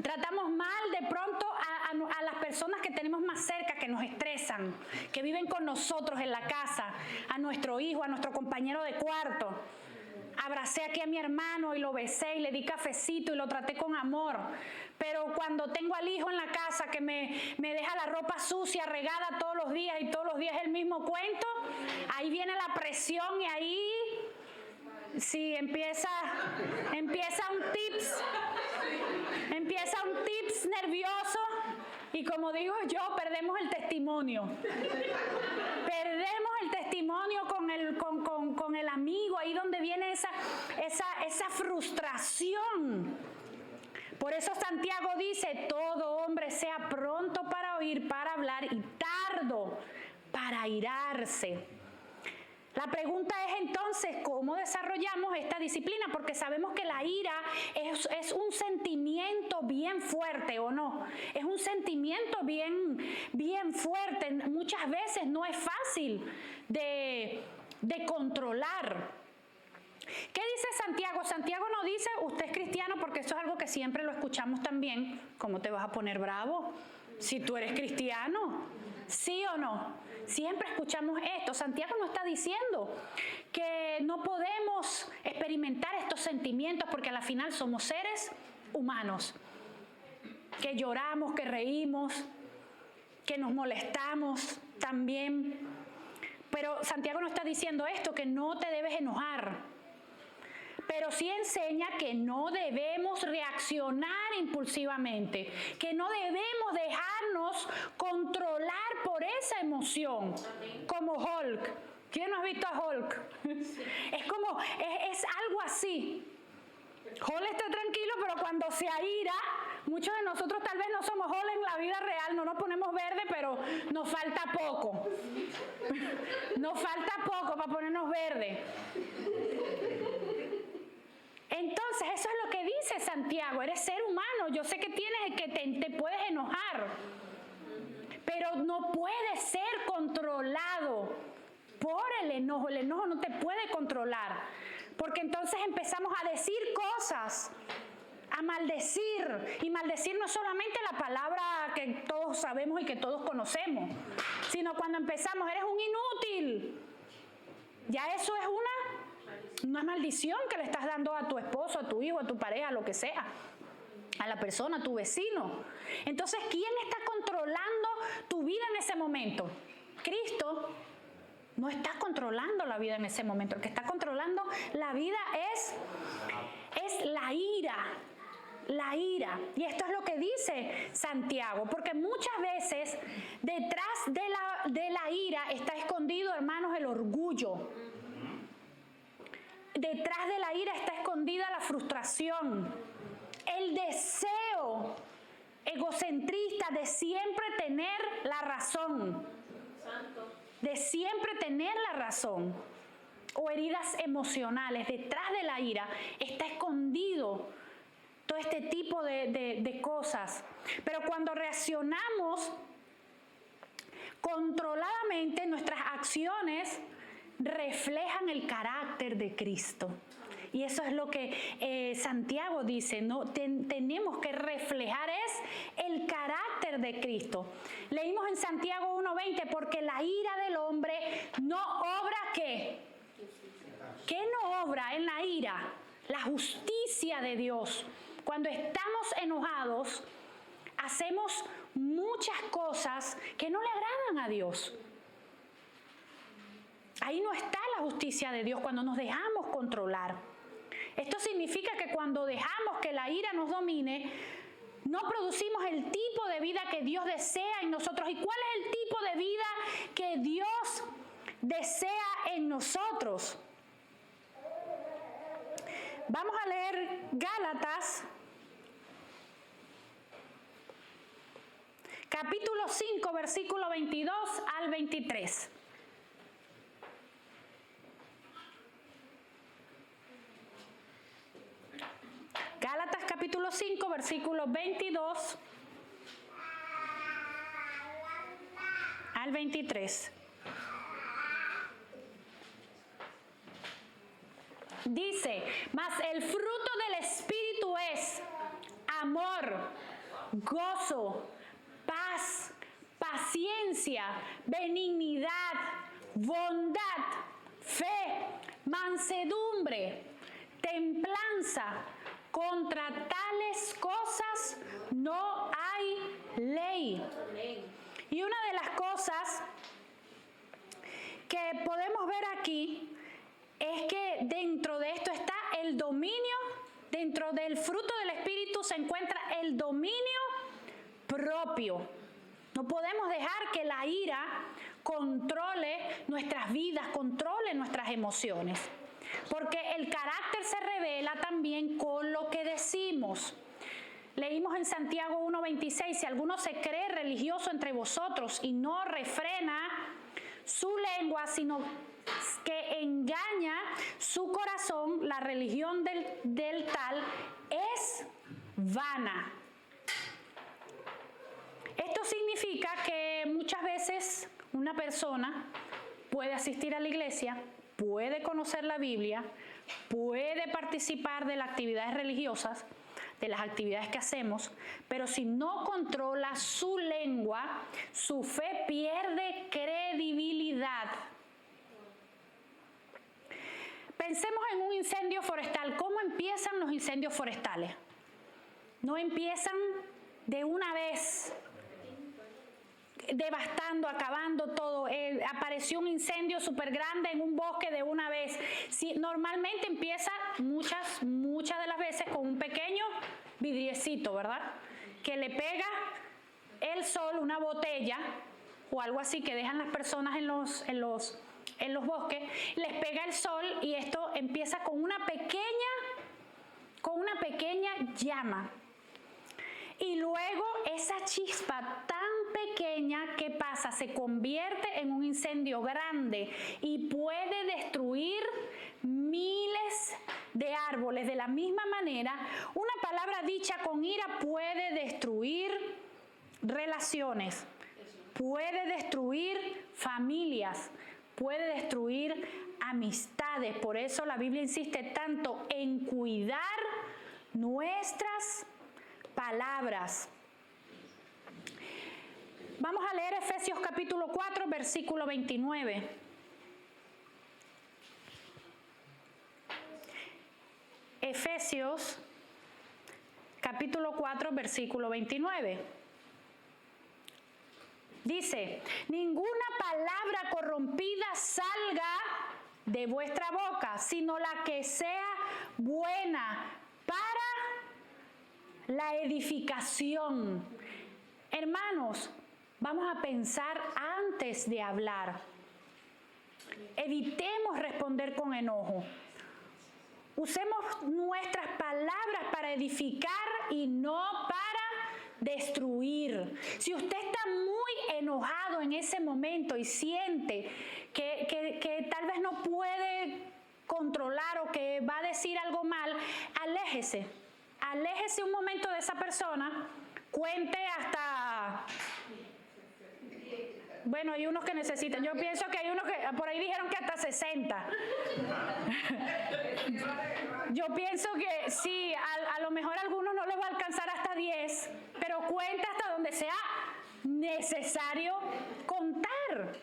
Tratamos mal de pronto a las personas que tenemos más cerca, que nos estresan, que viven con nosotros en la casa, a nuestro hijo, a nuestro compañero de cuarto. Abracé aquí a mi hermano y lo besé y le di cafecito y lo traté con amor. Pero cuando tengo al hijo en la casa que me deja la ropa sucia, regada todos los días y todos los días el mismo cuento, ahí viene la presión y ahí sí empieza un tips nervioso y, como digo yo, perdemos el testimonio. Perdemos el testimonio con el amigo, ahí donde viene esa frustración. Por eso Santiago dice: todo hombre sea pronto para oír, para hablar, y tardo para airarse. La pregunta es entonces, ¿cómo desarrollamos esta disciplina? Porque sabemos que la ira es un sentimiento bien fuerte, ¿o no? Es un sentimiento bien fuerte. Muchas veces no es fácil de controlar. ¿Qué dice Santiago? Santiago no dice: usted es cristiano, porque eso es algo que siempre lo escuchamos también. ¿Cómo te vas a poner bravo si tú eres cristiano? ¿Sí o no? Siempre escuchamos esto. Santiago no está diciendo que no podemos experimentar estos sentimientos, porque a la final somos seres humanos, que lloramos, que reímos, que nos molestamos también. Pero Santiago no está diciendo esto, que no te debes enojar. Pero sí enseña que no debemos reaccionar impulsivamente, que no debemos dejarnos controlar por esa emoción, como Hulk. ¿Quién no ha visto a Hulk? Es algo así. Hulk está tranquilo, pero cuando se aira, muchos de nosotros tal vez no somos Hulk en la vida real, no nos ponemos verde, pero nos falta poco. Nos falta poco para ponernos verde. Entonces, eso es lo que dice Santiago: eres ser humano, yo sé que te puedes enojar, pero no puedes ser controlado por el enojo no te puede controlar, porque entonces empezamos a decir cosas, a maldecir, y maldecir no es solamente la palabra que todos sabemos y que todos conocemos, sino cuando empezamos: eres un inútil, ya eso es una maldición que le estás dando a tu esposo, a tu hijo, a tu pareja, a lo que sea, a la persona, a tu vecino. Entonces, ¿quién está controlando tu vida en ese momento? Cristo no está controlando la vida en ese momento. El que está controlando la vida es la ira. La ira. Y esto es lo que dice Santiago, porque muchas veces detrás de la ira está escondido, hermanos, el orgullo. Detrás de la ira está escondida la frustración, el deseo egocentrista de siempre tener la razón, de siempre tener la razón, o heridas emocionales. Detrás de la ira está escondido todo este tipo de cosas. Pero cuando reaccionamos controladamente, nuestras acciones reflejan el carácter de Cristo. Y eso es lo que Santiago dice, ¿no? Tenemos que reflejar el carácter de Cristo. Leímos en Santiago 1:20: porque la ira del hombre no obra ¿qué? ¿Qué no obra en la ira? La justicia de Dios. cuando estamos enojados, hacemos muchas cosas que no le agradan a Dios. Ahí no está la justicia de Dios cuando nos dejamos controlar. Esto significa que cuando dejamos que la ira nos domine, no producimos el tipo de vida que Dios desea en nosotros. ¿Y cuál es el tipo de vida que Dios desea en nosotros? Vamos a leer Gálatas, capítulo 5, versículo 22 al 23. Gálatas capítulo 5, versículos 22 al 23. Dice, mas el fruto del Espíritu es amor, gozo, paz, paciencia, benignidad, bondad, fe, mansedumbre, templanza. Contra tales cosas no hay ley. Y una de las cosas que podemos ver aquí es que dentro de esto está el dominio, dentro del fruto del Espíritu se encuentra el dominio propio. No podemos dejar que la ira controle nuestras vidas, controle nuestras emociones. Porque el carácter se revela también con lo que decimos. Leímos en Santiago 1:26, si alguno se cree religioso entre vosotros y no refrena su lengua, sino que engaña su corazón, la religión del tal es vana. Esto significa que muchas veces una persona puede asistir a la iglesia, puede conocer la Biblia, puede participar de las actividades religiosas, de las actividades que hacemos, pero si no controla su lengua, su fe pierde credibilidad. Pensemos en un incendio forestal. ¿Cómo empiezan los incendios forestales? No empiezan de una vez, devastando, acabando todo. Apareció un incendio súper grande en un bosque de una vez. Sí, normalmente empieza muchas de las veces con un pequeño vidriecito, ¿verdad? Que le pega el sol, una botella o algo así que dejan las personas en los bosques, les pega el sol y esto empieza con una pequeña llama. Y luego esa chispa tan pequeña, ¿qué pasa? Se convierte en un incendio grande y puede destruir miles de árboles. De la misma manera, una palabra dicha con ira puede destruir relaciones, puede destruir familias, puede destruir amistades. Por eso la Biblia insiste tanto en cuidar nuestras palabras. Vamos a leer Efesios capítulo 4, versículo 29. Efesios capítulo 4, versículo 29. Dice, ninguna palabra corrompida salga de vuestra boca, sino la que sea buena para la edificación. Hermanos, vamos a pensar antes de hablar. Evitemos responder con enojo. Usemos nuestras palabras para edificar y no para destruir. Si usted está muy enojado en ese momento y siente que tal vez no puede controlar o que va a decir algo mal, aléjese un momento de esa persona, cuente hasta... Bueno, hay unos que necesitan, yo pienso que hay unos que, por ahí dijeron que hasta 60. Yo pienso que sí, a lo mejor a algunos no les va a alcanzar hasta 10, pero cuenta hasta donde sea necesario contar.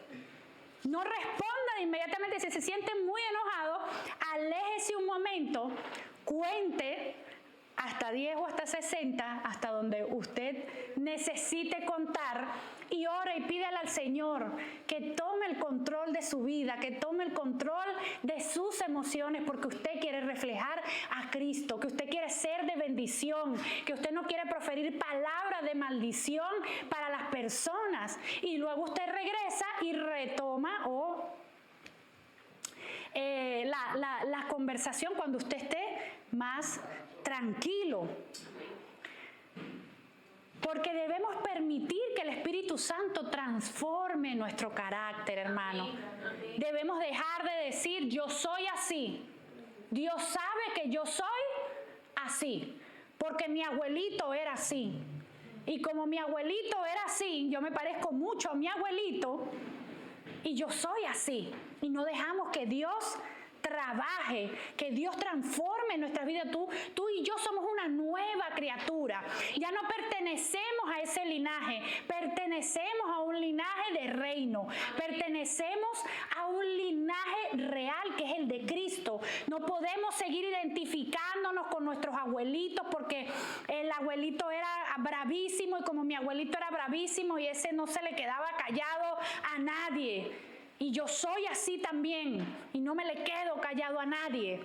No responda de inmediatamente. Si se siente muy enojado, aléjese un momento, cuente hasta hasta 10 o hasta 60, hasta donde usted necesite contar, y ore y pídale al Señor que tome el control de su vida, que tome el control de sus emociones, porque usted quiere reflejar a Cristo, que usted quiere ser de bendición, que usted no quiere proferir palabras de maldición para las personas, y luego usted regresa y retoma la conversación cuando usted esté más tranquilo. Porque debemos permitir que el Espíritu Santo transforme nuestro carácter, hermano. Debemos dejar de decir, yo soy así. Dios sabe que yo soy así, porque mi abuelito era así. Y como mi abuelito era así, yo me parezco mucho a mi abuelito, y yo soy así. Y no dejamos que Dios trabaje, que Dios transforme nuestras vidas. Tú y yo somos una nueva criatura. Ya no pertenecemos a ese linaje, pertenecemos a un linaje de reino, pertenecemos a un linaje real que es el de Cristo. No podemos seguir identificándonos con nuestros abuelitos porque el abuelito era bravísimo, y como mi abuelito era bravísimo, y ese no se le quedaba callado a nadie. Y yo soy así también, y no me le quedo callado a nadie.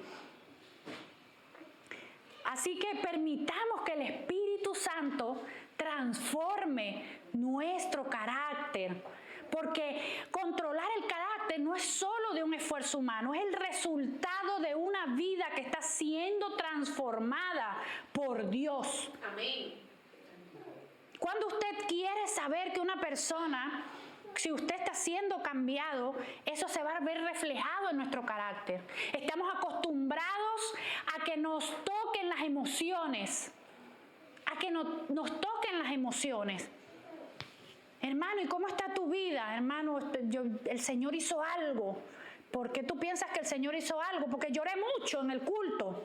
Así que permitamos que el Espíritu Santo transforme nuestro carácter, porque controlar el carácter no es solo de un esfuerzo humano, es el resultado de una vida que está siendo transformada por Dios. Amén. Cuando usted quiere saber que una persona, si usted está siendo cambiado, eso se va a ver reflejado en nuestro carácter. Estamos acostumbrados a que nos toquen las emociones, Hermano, ¿y cómo está tu vida? Hermano, el Señor hizo algo. ¿Por qué tú piensas que el Señor hizo algo? Porque lloré mucho en el culto.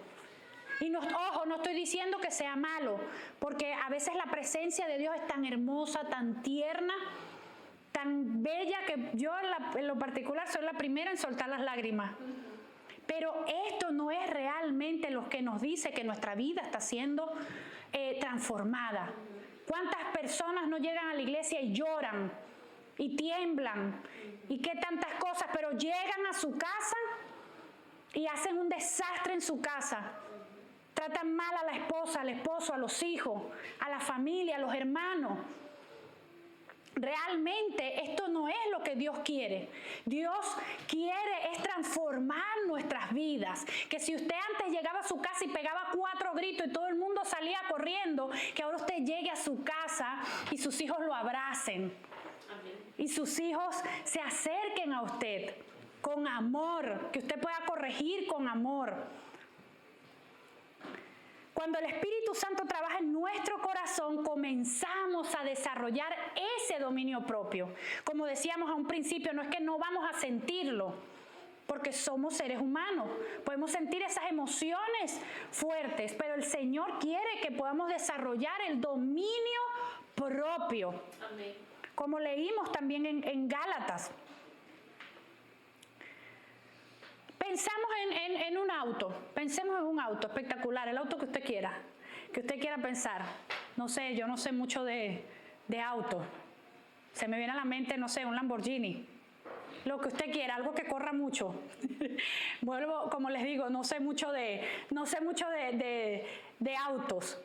Y ojo, no estoy diciendo que sea malo, porque a veces la presencia de Dios es tan hermosa, tan tierna, tan bella, que yo en lo particular soy la primera en soltar las lágrimas. Pero esto no es realmente lo que nos dice que nuestra vida está siendo transformada. ¿Cuántas personas no llegan a la iglesia y lloran y tiemblan y qué tantas cosas, pero llegan a su casa y hacen un desastre en su casa? Tratan mal a la esposa, al esposo, a los hijos, a la familia, a los hermanos. Realmente esto no es lo que Dios quiere. Dios quiere es transformar nuestras vidas. Que si usted antes llegaba a su casa y pegaba 4 gritos y todo el mundo salía corriendo, que ahora usted llegue a su casa y sus hijos lo abracen. Amén. Y sus hijos se acerquen a usted con amor, que usted pueda corregir con amor. Cuando el Espíritu Santo trabaja en nuestro corazón, comenzamos a desarrollar ese dominio propio. Como decíamos a un principio, no es que no vamos a sentirlo, porque somos seres humanos. Podemos sentir esas emociones fuertes, pero el Señor quiere que podamos desarrollar el dominio propio. Amén. Como leímos también en Gálatas. Pensamos en un auto, pensemos en un auto espectacular, el auto que usted quiera pensar. No sé, yo no sé mucho de auto. Se me viene a la mente, no sé, un Lamborghini. Lo que usted quiera, algo que corra mucho. Vuelvo, como les digo, no sé mucho de autos.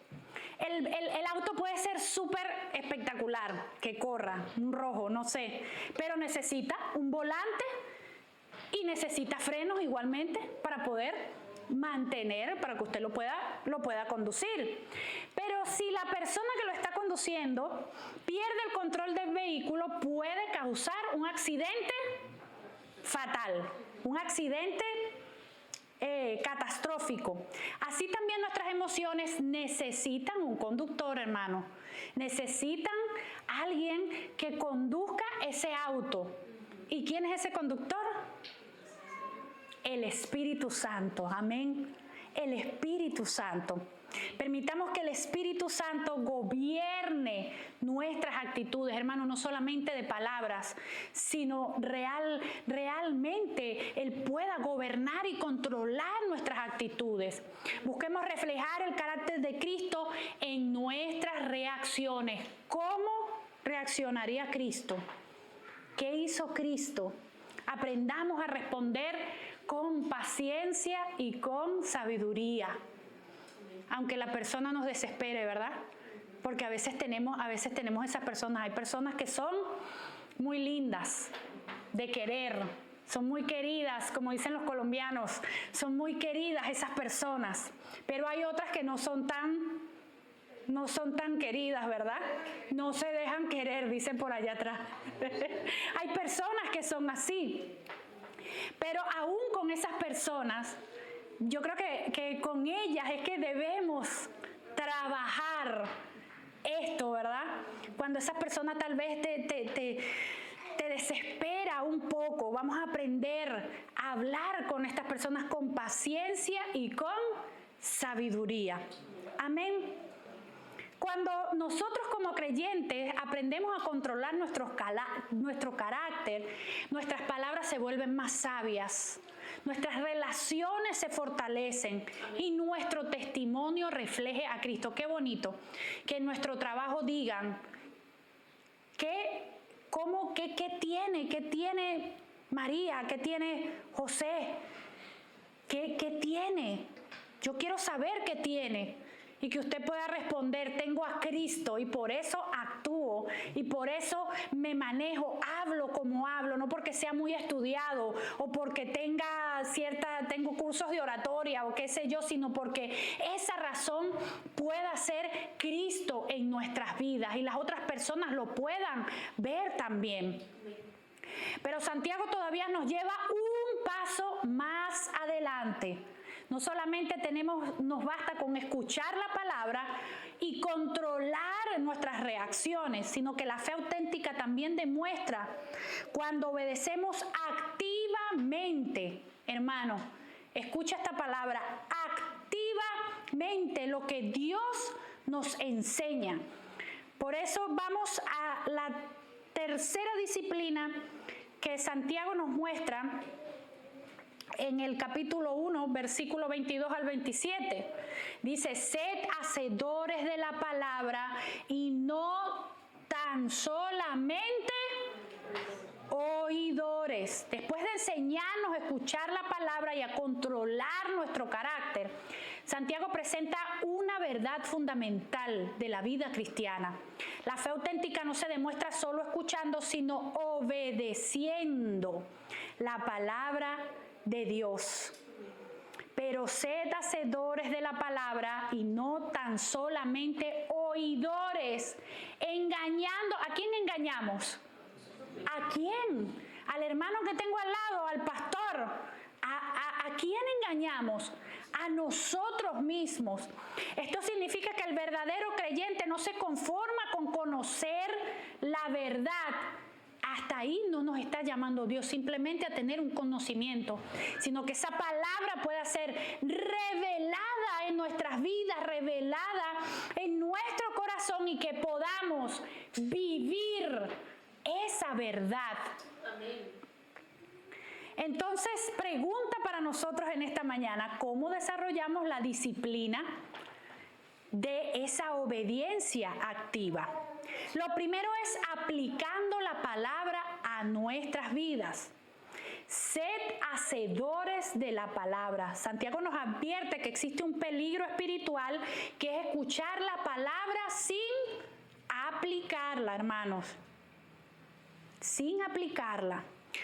El auto puede ser súper espectacular, que corra, un rojo, no sé, pero necesita un volante. Y necesita frenos igualmente para poder mantener, para que usted lo pueda conducir. Pero si la persona que lo está conduciendo pierde el control del vehículo, puede causar un accidente fatal, un accidente catastrófico. Así también nuestras emociones necesitan un conductor, hermano. Necesitan alguien que conduzca ese auto. ¿Y quién es ese conductor? El Espíritu Santo, amén. El Espíritu Santo. Permitamos que el Espíritu Santo gobierne nuestras actitudes, hermano, no solamente de palabras, sino realmente Él pueda gobernar y controlar nuestras actitudes. Busquemos reflejar el carácter de Cristo reaccionaría Cristo? ¿Qué hizo Cristo? Aprendamos a responder con paciencia y con sabiduría. Aunque la persona nos desespere, ¿verdad? Porque a veces tenemos esas personas. Hay personas que son muy lindas de querer, son muy queridas, como dicen los colombianos, son muy queridas esas personas. Pero hay otras que no son tan queridas, ¿verdad? No se dejan querer, dicen por allá atrás. Hay personas que son así. Pero aún con esas personas, yo creo que con ellas es que debemos trabajar esto, ¿verdad? Cuando esa persona tal vez te desespera un poco, vamos a aprender a hablar con estas personas con paciencia y con sabiduría. Amén. Cuando nosotros como creyentes aprendemos a controlar nuestro carácter, nuestras palabras se vuelven más sabias, nuestras relaciones se fortalecen y nuestro testimonio refleje a Cristo. Qué bonito que en nuestro trabajo digan, ¿qué tiene María? ¿Qué tiene José? ¿Qué tiene? Yo quiero saber qué tiene. Y que usted pueda responder, tengo a Cristo y por eso actúo y por eso me manejo, hablo como hablo, no porque sea muy estudiado o porque tengo cursos de oratoria o qué sé yo, sino porque esa razón pueda ser Cristo en nuestras vidas y las otras personas lo puedan ver también. Pero Santiago todavía nos lleva un paso más adelante. No solamente nos basta con escuchar la palabra y controlar nuestras reacciones, sino que la fe auténtica también demuestra cuando obedecemos activamente. Hermano, escucha esta palabra, activamente lo que Dios nos enseña. Por eso vamos a la tercera disciplina que Santiago nos muestra en el capítulo 1, versículo 22 al 27. Dice, sed hacedores de la palabra y no tan solamente oidores. Después de enseñarnos a escuchar la palabra y a controlar nuestro carácter, Santiago presenta una verdad fundamental de la vida cristiana. La fe auténtica no se demuestra solo escuchando, sino obedeciendo la palabra de Dios. Pero sed hacedores de la palabra y no tan solamente oidores, engañando. ¿A quién engañamos? ¿A quién? Al hermano que tengo al lado, al pastor. ¿A quién engañamos? A nosotros mismos. Esto significa que el verdadero creyente no se conforma con conocer la verdad. Hasta ahí no nos está llamando Dios simplemente a tener un conocimiento, sino que esa palabra pueda ser revelada en nuestras vidas, revelada en nuestro corazón y que podamos vivir esa verdad. Amén. Entonces, pregunta para nosotros en esta mañana, ¿cómo desarrollamos la disciplina de esa obediencia activa? Lo primero es aplicando la palabra a nuestras vidas. Sed hacedores de la palabra. Santiago nos advierte que existe un peligro espiritual que es escuchar la palabra sin aplicarla, hermanos. Sin aplicarla.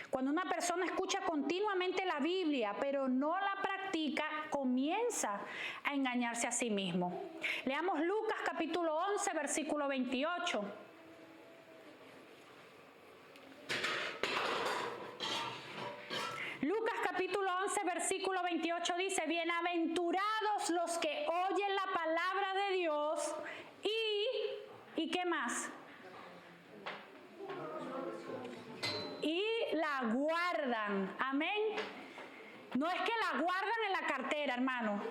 Cuando una persona escucha continuamente la Biblia, pero no la practica, comienza a engañarse a sí mismo. Leamos Lucas capítulo 11, versículo 28. Lucas capítulo 11, versículo 28 dice, bienaventurados los que oyen la palabra de Dios y ¿qué más? Y la guardan. Amén. No es que la guardan en la cartera, hermano.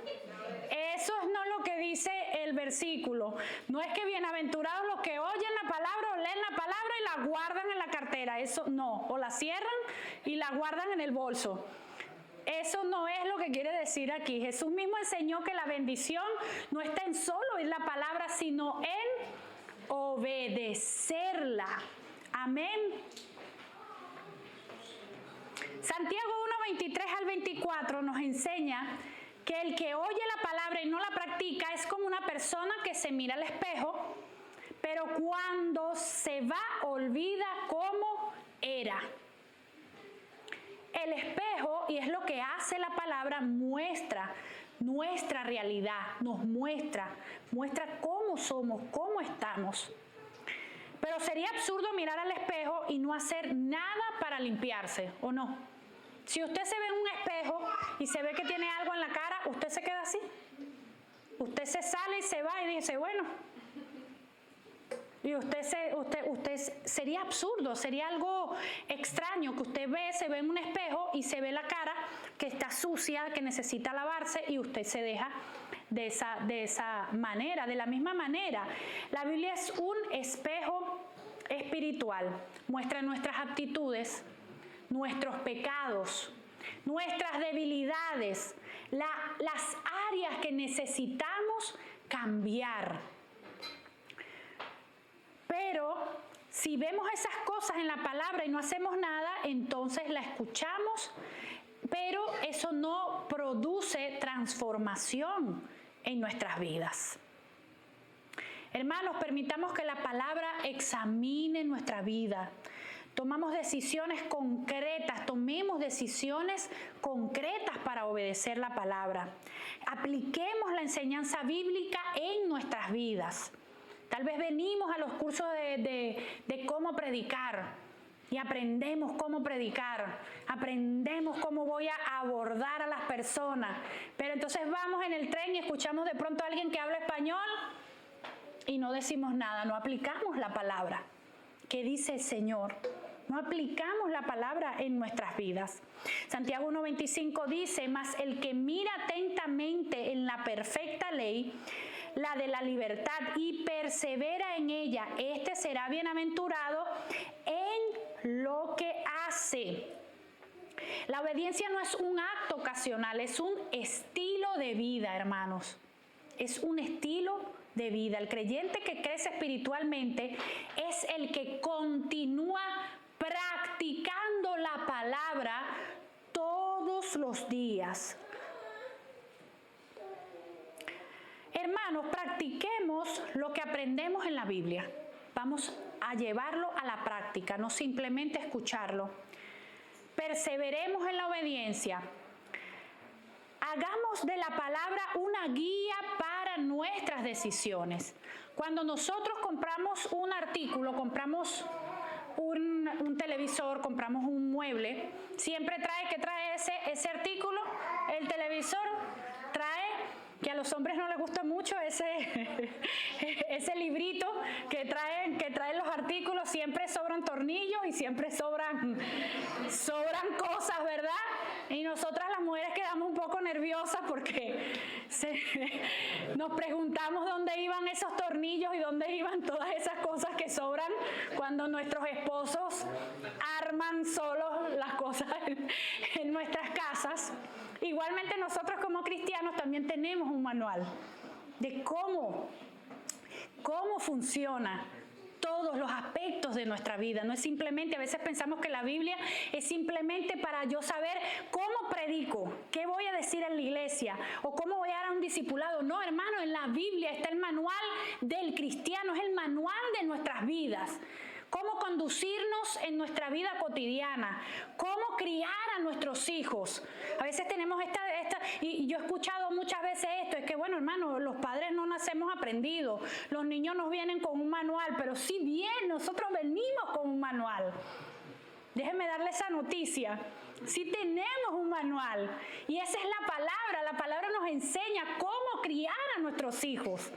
Eso no es lo que dice el versículo. No es que bienaventurados los que oyen la palabra o leen la palabra y la guardan en la cartera. Eso no. O la cierran y la guardan en el bolso. Eso no es lo que quiere decir aquí. Jesús mismo enseñó que la bendición no está en solo oír la palabra, sino en obedecerla. Amén. Santiago 1:23-24 nos enseña que el que oye la palabra y no la practica es como una persona que se mira al espejo, pero cuando se va olvida cómo era. El espejo, y es lo que hace la palabra, muestra nuestra realidad, nos muestra cómo somos, cómo estamos. Pero sería absurdo mirar al espejo y no hacer nada para limpiarse, ¿o no? Si usted se ve en un espejo y se ve que tiene algo en la cara, ¿usted se queda así? Usted se sale y se va y dice, bueno. Y sería absurdo, sería algo extraño que usted se ve en un espejo y se ve la cara que está sucia, que necesita lavarse, y usted se deja de esa manera. De la misma manera, la Biblia es un espejo espiritual. Muestra nuestras actitudes, nuestros pecados, nuestras debilidades, las áreas que necesitamos cambiar. Pero si vemos esas cosas en la palabra y no hacemos nada, entonces la escuchamos, pero eso no produce transformación en nuestras vidas. Hermanos, permitamos que la palabra examine nuestra vida. Tomemos decisiones concretas para obedecer la palabra. Apliquemos la enseñanza bíblica en nuestras vidas. Tal vez venimos a los cursos de cómo predicar y aprendemos cómo predicar, aprendemos cómo voy a abordar a las personas. Pero entonces vamos en el tren y escuchamos de pronto a alguien que habla español y no decimos nada, no aplicamos la palabra. ¿Qué dice el Señor? No aplicamos la palabra en nuestras vidas. Santiago 1:25 dice, mas el que mira atentamente en la perfecta ley, la de la libertad, y persevera en ella, este será bienaventurado en lo que hace. La obediencia no es un acto ocasional, es un estilo de vida, hermanos. Es un estilo de vida. El creyente que crece espiritualmente es el que continúa practicando la palabra todos los días. Hermanos, practiquemos lo que aprendemos en la Biblia. Vamos a llevarlo a la práctica, no simplemente escucharlo. Perseveremos en la obediencia. Hagamos de la palabra una guía para nuestras decisiones. Cuando nosotros compramos un artículo, compramos un televisor, compramos un mueble, siempre trae ese artículo, el televisor trae, que a los hombres no les gusta mucho ese librito que traen los artículos, siempre sobran tornillos y siempre sobran cosas, ¿verdad? Y nosotras las mujeres quedamos un poco nerviosas porque nos preguntamos dónde iban esos tornillos y dónde iban todas esas cosas que sobran cuando nuestros esposos arman solos las cosas en nuestras casas. Igualmente nosotros como cristianos también tenemos un manual de cómo funciona todos los aspectos de nuestra vida. No es simplemente, a veces pensamos que la Biblia es simplemente para yo saber cómo predico, qué voy a decir en la iglesia o cómo voy a dar a un discipulado. No, hermano, en la Biblia está el manual del cristiano, es el manual de nuestras vidas. Cómo conducirnos en nuestra vida cotidiana, cómo criar a nuestros hijos. A veces tenemos y yo he escuchado muchas veces esto, es que bueno, hermano, los padres no nacemos aprendidos, los niños nos vienen con un manual, pero sí bien, nosotros venimos con un manual. Déjenme darle esa noticia. Sí tenemos un manual y esa es la palabra nos enseña cómo criar a nuestros hijos.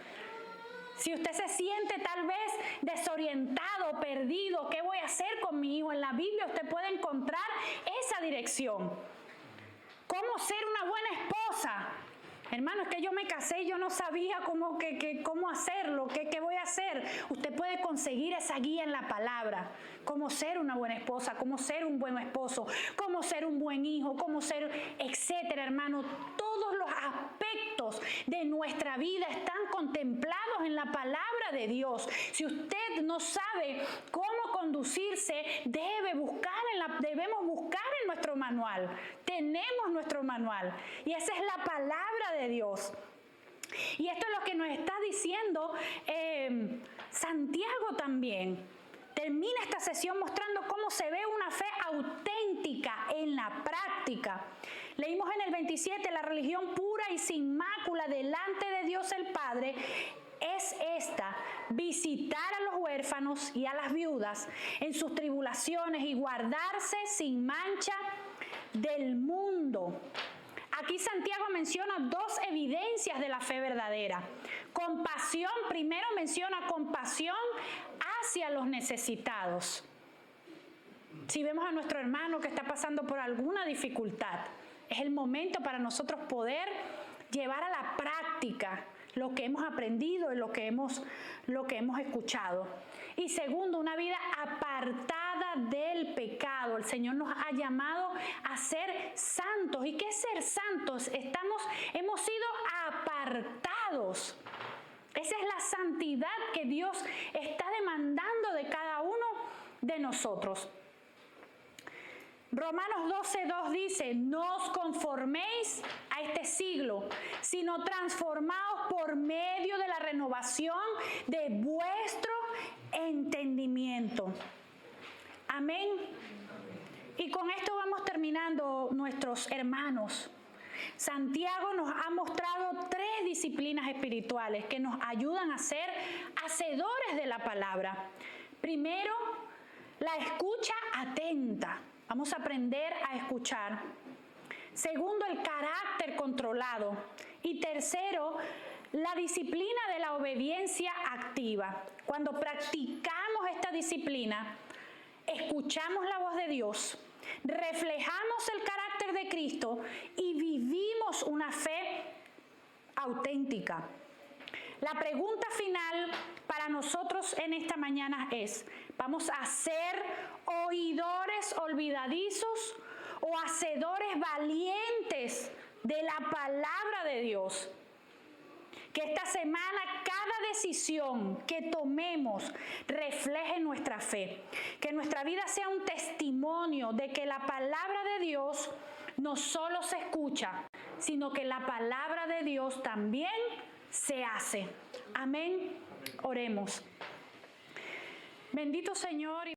Si usted se siente tal vez desorientado, perdido, ¿qué voy a hacer con mi hijo? En la Biblia usted puede encontrar esa dirección. ¿Cómo ser una buena esposa? Hermano, es que yo me casé y yo no sabía cómo hacerlo, qué voy a hacer. Usted puede conseguir esa guía en la palabra. Cómo ser una buena esposa, cómo ser un buen esposo, cómo ser un buen hijo, cómo ser, etcétera, hermano. Todos los aspectos de nuestra vida están contemplados en la palabra de de Dios. Si usted no sabe cómo conducirse, debemos buscar en nuestro manual. Tenemos nuestro manual y esa es la palabra de Dios. Y esto es lo que nos está diciendo Santiago también. Termina esta sesión mostrando cómo se ve una fe auténtica en la práctica. Leímos en el 27, la religión pura y sin mácula delante de Dios el Padre es esta: visitar a los huérfanos y a las viudas en sus tribulaciones y guardarse sin mancha del mundo. Aquí Santiago menciona dos evidencias de la fe verdadera. Compasión, primero menciona compasión hacia los necesitados. Si vemos a nuestro hermano que está pasando por alguna dificultad, es el momento para nosotros poder llevar a la práctica lo que hemos aprendido y lo que hemos escuchado. Y segundo, una vida apartada del pecado. El Señor nos ha llamado a ser santos. ¿Y qué es ser santos? Hemos sido apartados. Esa es la santidad que Dios está demandando de cada uno de nosotros. Romanos 12:2 dice: no os conforméis a este siglo, sino transformaos por medio de la renovación de vuestro entendimiento. Amén. Y con esto vamos terminando, nuestros hermanos. Santiago nos ha mostrado 3 disciplinas espirituales que nos ayudan a ser hacedores de la palabra. Primero, la escucha atenta. Vamos a aprender a escuchar. Segundo, el carácter controlado. Y tercero, la disciplina de la obediencia activa. Cuando practicamos esta disciplina, escuchamos la voz de Dios, reflejamos el carácter de Cristo y vivimos una fe auténtica. La pregunta final para nosotros en esta mañana es: ¿vamos a ser oidores olvidadizos o hacedores valientes de la palabra de Dios? Que esta semana cada decisión que tomemos refleje nuestra fe. Que nuestra vida sea un testimonio de que la palabra de Dios no solo se escucha, sino que la palabra de Dios también se hace. Amén. Oremos. Bendito Señor.